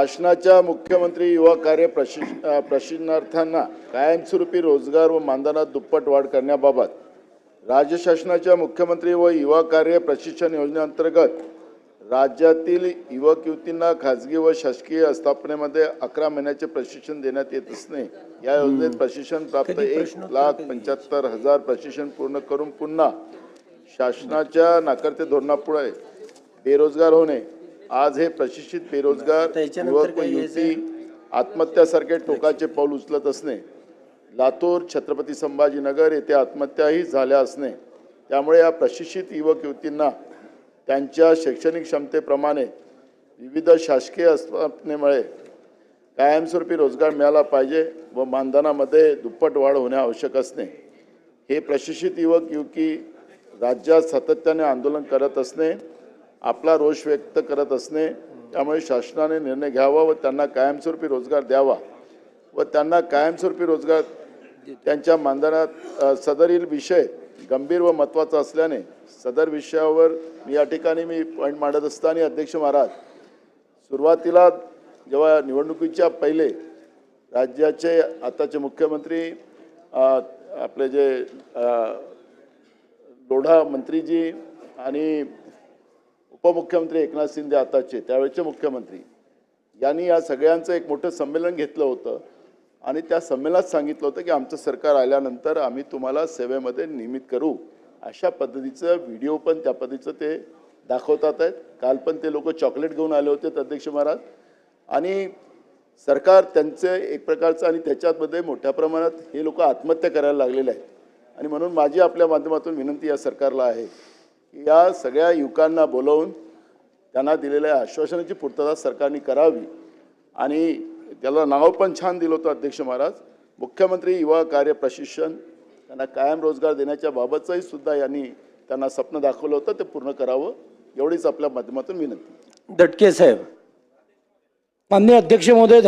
शासनाच्या मुख्यमंत्री युवा कार्य प्रशिक्षणार्थ्यांना कायमस्वरूपी रोजगार व मानधनात दुप्पट वाढ करण्याबाबत राज्य शासनाच्या मुख्यमंत्री व युवा कार्य प्रशिक्षण योजनेअंतर्गत राज्यातील युवक युवतींना खाजगी व शासकीय आस्थापनेमध्ये 11 महिन्याचे प्रशिक्षण देण्यात येत असणे, या योजनेत प्रशिक्षण प्राप्त 1,75,000 प्रशिक्षण पूर्ण करून पुन्हा शासनाच्या नाकारते धोरणापुढे बेरोजगार होणे, आज हे प्रशिक्षित बेरोजगार युवक व युवती आत्महत्यासारखे टोकाचे पाऊल उचलत असणे, लातूर, छत्रपती संभाजीनगर येथे आत्महत्याही झाल्या असणे, त्यामुळे या प्रशिक्षित युवक युवतींना त्यांच्या शैक्षणिक क्षमतेप्रमाणे विविध शासकीय आस्थापनेमुळे कायमस्वरूपी रोजगार मिळाला पाहिजे व मानधनामध्ये दुप्पट वाढ होणे आवश्यक असणे, हे प्रशिक्षित युवक युवती राज्यात सातत्याने आंदोलन करत असणे, आपला रोष व्यक्त करत असणे, त्यामुळे शासनाने निर्णय घ्यावा व त्यांना कायमस्वरूपी रोजगार द्यावा व त्यांना कायमस्वरूपी रोजगार त्यांच्या मानधनात सदरील विषय गंभीर व महत्त्वाचा असल्याने सदर विषयावर या ठिकाणी मी पॉईंट मांडत असताना अध्यक्ष महाराज, सुरुवातीला जेव्हा निवडणुकीच्या पहिले राज्याचे आताचे मुख्यमंत्री आपले जे लोढा मंत्रीजी आणि उपमुख्यमंत्री एकनाथ शिंदे आताचे त्यावेळेचे मुख्यमंत्री यांनी या सगळ्यांचं एक मोठं संमेलन घेतलं होतं आणि त्या संमेलनात सांगितलं होतं की आमचं सरकार आल्यानंतर आम्ही तुम्हाला सेवेमध्ये नियमित करू, अशा पद्धतीचं व्हिडिओ पण त्या पद्धतीचं ते दाखवतात आहेत. काल पण ते लोक चॉकलेट घेऊन आले होते अध्यक्ष महाराज आणि सरकार त्यांचे एक प्रकारचं आणि त्याच्यामध्ये मोठ्या प्रमाणात हे लोक आत्महत्या करायला लागलेले आहेत आणि म्हणून माझी आपल्या माध्यमातून विनंती या सरकारला आहे की या सगळ्या युवकांना बोलवून त्यांना दिलेल्या आश्वासनाची पूर्तता सरकारने करावी आणि त्याला नाव पण छान दिलं होतं अध्यक्ष महाराज, मुख्यमंत्री युवा कार्य प्रशिक्षण, त्यांना कायम रोजगार देण्याच्या बाबतचंही सुद्धा यांनी त्यांना स्वप्न दाखवलं होतं, ते पूर्ण करावं एवढीच आपल्या माध्यमातून विनंती. दटके साहेब. माननीय अध्यक्ष महोदय.